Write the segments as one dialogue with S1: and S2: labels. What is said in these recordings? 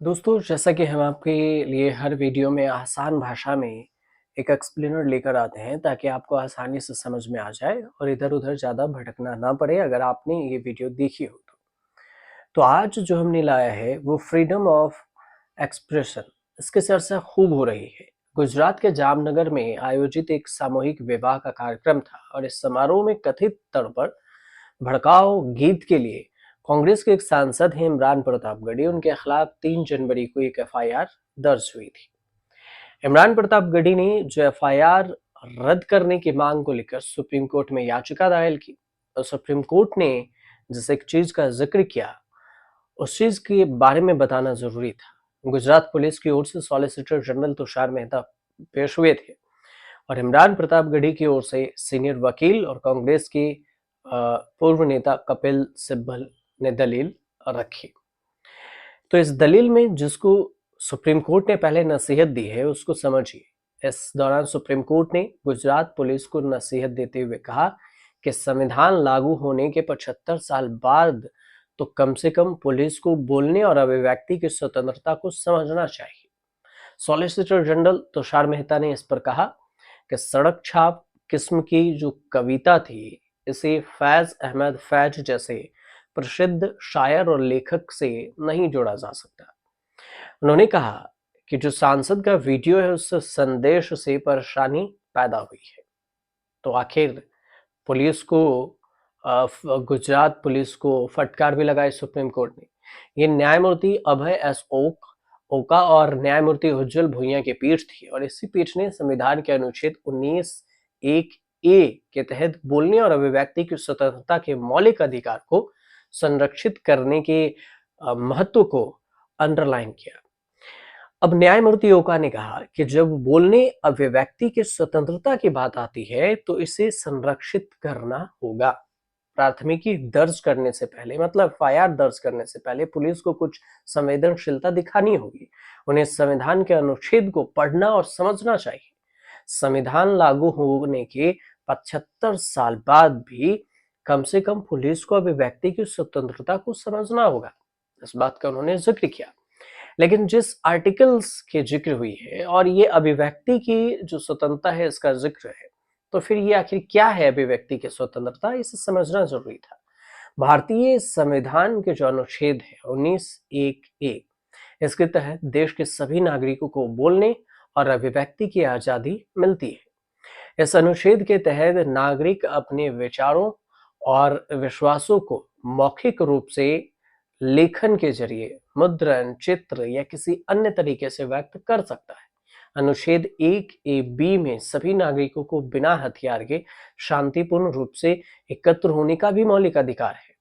S1: दोस्तों, जैसा कि हम आपके लिए हर वीडियो में आसान भाषा में एक एक्सप्लेनर लेकर आते हैं ताकि आपको आसानी से समझ में आ जाए और इधर-उधर ज़्यादा भटकना ना पड़े अगर आपने ये वीडियो देखी हो तो। तो आज जो हमने लाया है वो फ्रीडम ऑफ एक्सप्रेशन, इसकी चर्चा खूब हो रही है। गुजरात के जामनगर में आयोजित एक सामूहिक विवाह का कार्यक्रम था और इस समारोह में कथित तौर पर भड़काऊ गीत के लिए कांग्रेस के एक सांसद हैं इमरान प्रतापगढ़ी, उनके खिलाफ 3 जनवरी को एक एफआईआर दर्ज हुई थी। इमरान प्रतापगढ़ी ने जो एफआईआर रद्द करने की मांग को लेकर सुप्रीम कोर्ट में याचिका दायर की और सुप्रीम कोर्ट ने जिस एक चीज का जिक्र किया उस चीज के बारे में बताना जरूरी था। गुजरात पुलिस की ओर से सॉलिसिटर जनरल तुषार मेहता पेश हुए थे और इमरान प्रतापगढ़ी की ओर से सीनियर वकील और कांग्रेस के पूर्व नेता कपिल सिब्बल ने दलील रखी। तो इस दलील में जिसको सुप्रीम कोर्ट ने पहले नसीहत दी है उसको समझिए। इस दौरान सुप्रीम कोर्ट ने गुजरात पुलिस को नसीहत देते हुए कहा कि संविधान लागू होने के 75 साल बाद तो कम से कम पुलिस को बोलने और अभिव्यक्ति की स्वतंत्रता को समझना चाहिए। सॉलिसिटर जनरल तुषार मेहता ने इस पर कहा कि सड़क छाप किस्म की जो कविता थी इसे फैज अहमद फैज जैसे प्रसिद्ध शायर और लेखक से नहीं जोड़ा जा सकता। उन्होंने कहा कि जो सांसद का वीडियो है उस संदेश से परेशानी पैदा हुई है। तो आखिर पुलिस को गुजरात पुलिस को फटकार भी लगाई सुप्रीम कोर्ट ने। ये न्यायमूर्ति अभय एस ओका और न्यायमूर्ति उज्जवल भुइयां की पीठ थी और इसी पीठ ने संविधान के अनुच्छेद 19(1)(a) के तहत बोलने और अभिव्यक्ति की स्वतंत्रता के मौलिक अधिकार को संरक्षित करने के महत्व को अंडरलाइन किया। अब न्यायमूर्ति ओका ने कहा कि जब बोलने अभिव्यक्ति की स्वतंत्रता की बात आती है तो इसे संरक्षित करना होगा। प्राथमिकी दर्ज करने से पहले मतलब एफआईआर दर्ज करने से पहले पुलिस को कुछ संवेदनशीलता दिखानी होगी। उन्हें संविधान के अनुच्छेद को पढ़ना और समझना चाहिए। संविधान लागू होने के 75 साल बाद भी कम से कम पुलिस को अभिव्यक्ति की स्वतंत्रता को समझना होगा। इस बात का उन्होंने जिक्र किया। लेकिन जिस आर्टिकल्स की जिक्र हुई है और ये अभिव्यक्ति की जो स्वतंत्रता है इसका जिक्र है, तो फिर ये आखिर क्या है अभिव्यक्ति की स्वतंत्रता, इसे समझना जरूरी था। भारतीय संविधान के जो अनुच्छेद है 19(1)(a), इसके तहत देश के सभी नागरिकों को बोलने और अभिव्यक्ति की आजादी मिलती है। इस अनुच्छेद के तहत नागरिक अपने विचारों और विश्वासों को मौखिक रूप से लेखन के जरिए मुद्रण, चित्र या किसी अन्य तरीके से व्यक्त कर सकता है। अनुच्छेद 1(a)(b) में सभी नागरिकों को बिना हथियार के शांतिपूर्ण रूप से एकत्र होने का भी मौलिक अधिकार है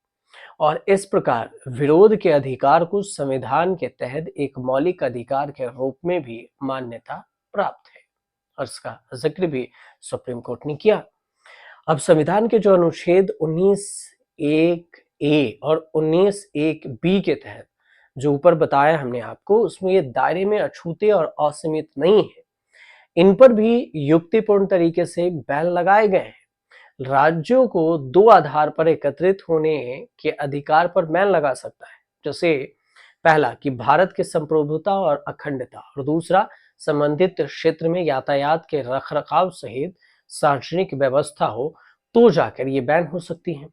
S1: और इस प्रकार विरोध के अधिकार को संविधान के तहत एक मौलिक अधिकार के रूप में भी मान्यता प्राप्त है और इसका जिक्र भी सुप्रीम कोर्ट ने किया। अब संविधान के जो अनुच्छेद 19(1)(a) और 19(1)(b) के तहत जो ऊपर बताया हमने आपको, उसमें ये दायरे में अछूते और असीमित नहीं है। इन पर भी युक्तिपूर्ण तरीके से बैन लगाए गए हैं। राज्यों को दो आधार पर एकत्रित होने के अधिकार पर बैन लगा सकता है। जैसे पहला कि भारत की संप्रभुता और अखंडता और दूसरा संबंधित क्षेत्र में यातायात के रखरखाव सहित सार्वजनिक व्यवस्था हो तो जाकर ये बैन हो सकती है।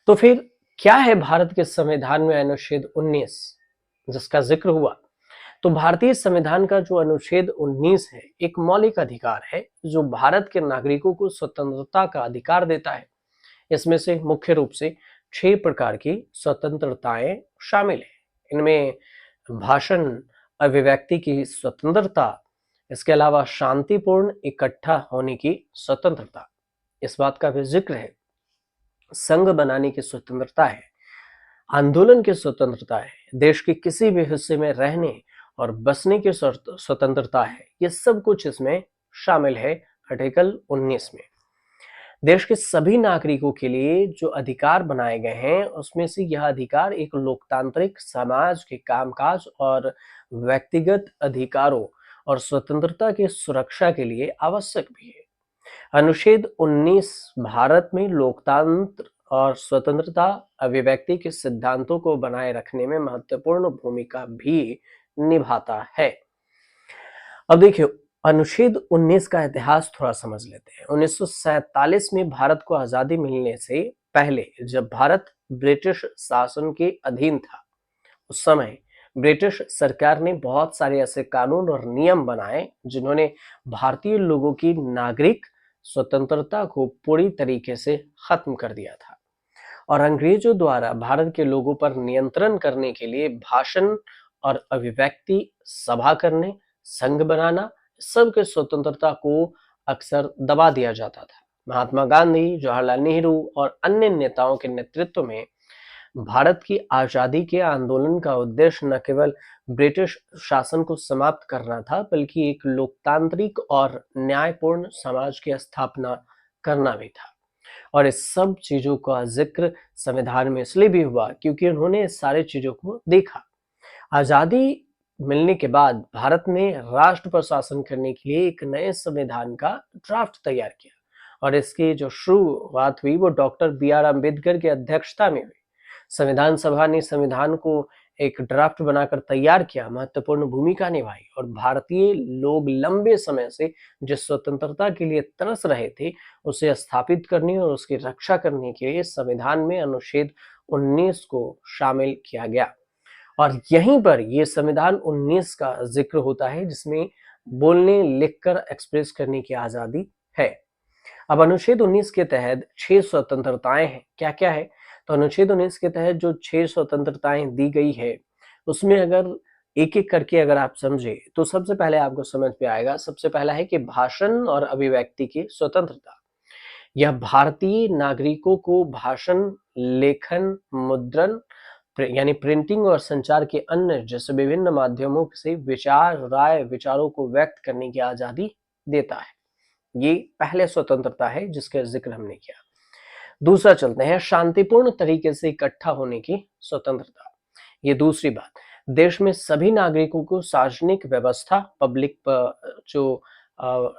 S1: तो फिर क्या है भारत के संविधान में अनुच्छेद 19 जिसका जिक्र हुआ? तो भारतीय संविधान का जो अनुच्छेद 19 है एक मौलिक अधिकार है जो भारत के नागरिकों को स्वतंत्रता का अधिकार देता है। इसमें से मुख्य रूप से 6 प्रकार की स्वतंत्रताएं शामिल है। इनमें भाषण अभिव्यक्ति की स्वतंत्रता, इसके अलावा शांतिपूर्ण इकट्ठा होने की स्वतंत्रता, इस बात का भी जिक्र है। संघ बनाने की स्वतंत्रता है, आंदोलन की स्वतंत्रता है, देश के किसी भी हिस्से में रहने और बसने की स्वतंत्रता है। ये सब कुछ इसमें शामिल है आर्टिकल 19 में। देश के सभी नागरिकों के लिए जो अधिकार बनाए गए हैं उसमें से यह अधिकार एक लोकतांत्रिक समाज के कामकाज और व्यक्तिगत अधिकारों और स्वतंत्रता की सुरक्षा के लिए आवश्यक भी है। अनुच्छेद 19 भारत में लोकतंत्र और स्वतंत्रता अभिव्यक्ति के सिद्धांतों को बनाए रखने में महत्वपूर्ण भूमिका भी निभाता है। अब देखिए, अनुच्छेद 19 का इतिहास थोड़ा समझ लेते हैं। 1947 में भारत को आजादी मिलने से पहले जब भारत ब्रिटिश शासन के अधीन था, उस समय ब्रिटिश सरकार ने बहुत सारे ऐसे कानून और नियम बनाए जिन्होंने भारतीय लोगों की नागरिक स्वतंत्रता को पूरी तरीके से खत्म कर दिया था। और अंग्रेजों द्वारा भारत के लोगों पर नियंत्रण करने के लिए भाषण और अभिव्यक्ति, सभा करने, संघ बनाना, सबके स्वतंत्रता को अक्सर दबा दिया जाता था। महात्मा गांधी, जवाहरलाल नेहरू और अन्य नेताओं के नेतृत्व में भारत की आजादी के आंदोलन का उद्देश्य न केवल ब्रिटिश शासन को समाप्त करना था, बल्कि एक लोकतांत्रिक और न्यायपूर्ण समाज की स्थापना करना भी था। और इस सब चीजों का जिक्र संविधान में इसलिए भी हुआ क्योंकि उन्होंने इस सारे चीजों को देखा। आजादी मिलने के बाद भारत ने राष्ट्र पर शासन करने के लिए एक नए संविधान का ड्राफ्ट तैयार किया और इसकी जो शुरुआत हुई वो डॉक्टर बी.आर. अम्बेडकर की अध्यक्षता में हुई। संविधान सभा ने संविधान को एक ड्राफ्ट बनाकर तैयार किया, महत्वपूर्ण भूमिका निभाई और भारतीय लोग लंबे समय से जिस स्वतंत्रता के लिए तरस रहे थे, उसे स्थापित करने और उसकी रक्षा करने के लिए संविधान में अनुच्छेद 19 को शामिल किया गया। और यहीं पर ये संविधान 19 का जिक्र होता है जिसमें बोलने, लिखकर एक्सप्रेस करने की आजादी है। अब अनुच्छेद 19 के तहत 6 स्वतंत्रताएं हैं। क्या क्या है? तो अनुच्छेद 19 के तहत जो 6 स्वतंत्रताएं दी गई है, उसमें अगर एक-एक करके अगर आप समझे तो सबसे पहले आपको समझ में आएगा। सबसे पहला है कि भाषण और अभिव्यक्ति की स्वतंत्रता। यह भारतीय नागरिकों को भाषण, लेखन, मुद्रण यानी प्रिंटिंग और संचार के अन्य जैसे विभिन्न माध्यमों से विचार, राय, विचारों को व्यक्त करने की आजादी देता है। ये पहले स्वतंत्रता है जिसका जिक्र हमने किया। दूसरा चलते हैं, शांतिपूर्ण तरीके से इकट्ठा होने की स्वतंत्रता। ये दूसरी बात। देश में सभी नागरिकों को सार्वजनिक व्यवस्था, पब्लिक जो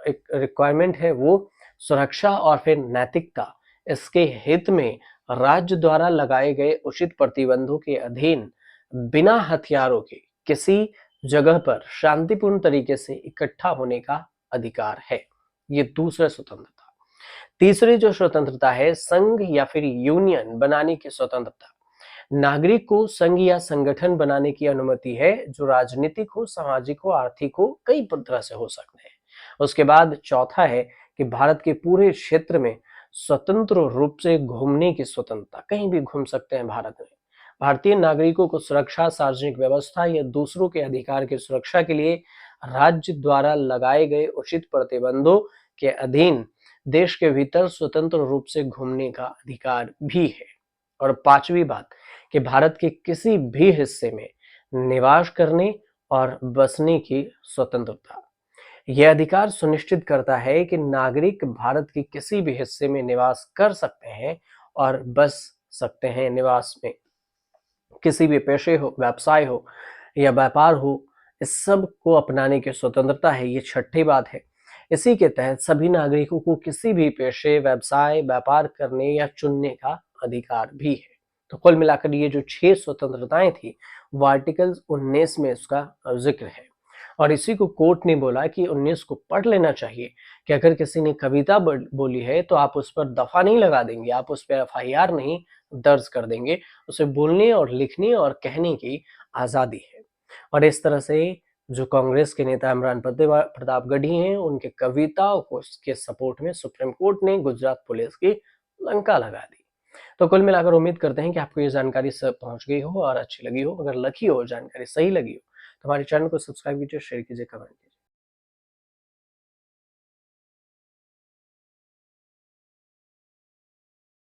S1: एक रिक्वायरमेंट है वो सुरक्षा और फिर नैतिकता, इसके हित में राज्य द्वारा लगाए गए उचित प्रतिबंधों के अधीन बिना हथियारों के किसी जगह पर शांतिपूर्ण तरीके से इकट्ठा होने का अधिकार है। ये दूसरा स्वतंत्रता। तीसरी जो स्वतंत्रता है, संघ या फिर यूनियन बनाने की स्वतंत्रता। नागरिक को संघ या संगठन बनाने की अनुमति है जो राजनीतिक हो, सामाजिक हो, आर्थिक हो, कई तरह से हो सकते हैं। उसके बाद चौथा है कि भारत के पूरे क्षेत्र में स्वतंत्र रूप से घूमने की स्वतंत्रता, कहीं भी घूम सकते हैं भारत में। भारतीय नागरिकों को सुरक्षा, सार्वजनिक व्यवस्था या दूसरों के अधिकार की सुरक्षा के लिए राज्य द्वारा लगाए गए उचित प्रतिबंधों के अधीन देश के भीतर स्वतंत्र रूप से घूमने का अधिकार भी है। और पांचवी बात कि भारत के किसी भी हिस्से में निवास करने और बसने की स्वतंत्रता। यह अधिकार सुनिश्चित करता है कि नागरिक भारत के किसी भी हिस्से में निवास कर सकते हैं और बस सकते हैं। निवास में किसी भी पेशे हो, व्यवसाय हो या व्यापार हो, इस सब को अपनाने की स्वतंत्रता है। ये छठी बात है। इसी के तहत सभी नागरिकों को किसी भी पेशे, व्यवसाय, व्यापार करने या चुनने का अधिकार भी है। तो कुल मिलाकर ये जो 6 स्वतंत्रताएं थी, वो आर्टिकल 19 में इसका जिक्र है। और इसी को कोर्ट ने बोला कि 19 को पढ़ लेना चाहिए कि अगर किसी ने कविता बोली है तो आप उस पर दफा नहीं लगा देंगे, आप उस पर एफआईआर नहीं दर्ज कर देंगे। उसे बोलने और लिखने और कहने की आज़ादी है। और इस तरह से जो कांग्रेस के नेता इमरान प्रतापगढ़ी हैं, उनके कविताओं को के सपोर्ट में सुप्रीम कोर्ट ने गुजरात पुलिस की लंका लगा दी। तो कुल मिलाकर उम्मीद करते हैं कि आपको ये जानकारी सब पहुंच गई हो और अच्छी लगी हो। अगर लगी हो, जानकारी सही लगी हो, तो हमारे चैनल को सब्सक्राइब कीजिए, शेयर कीजिए, कमेंट कीजिए।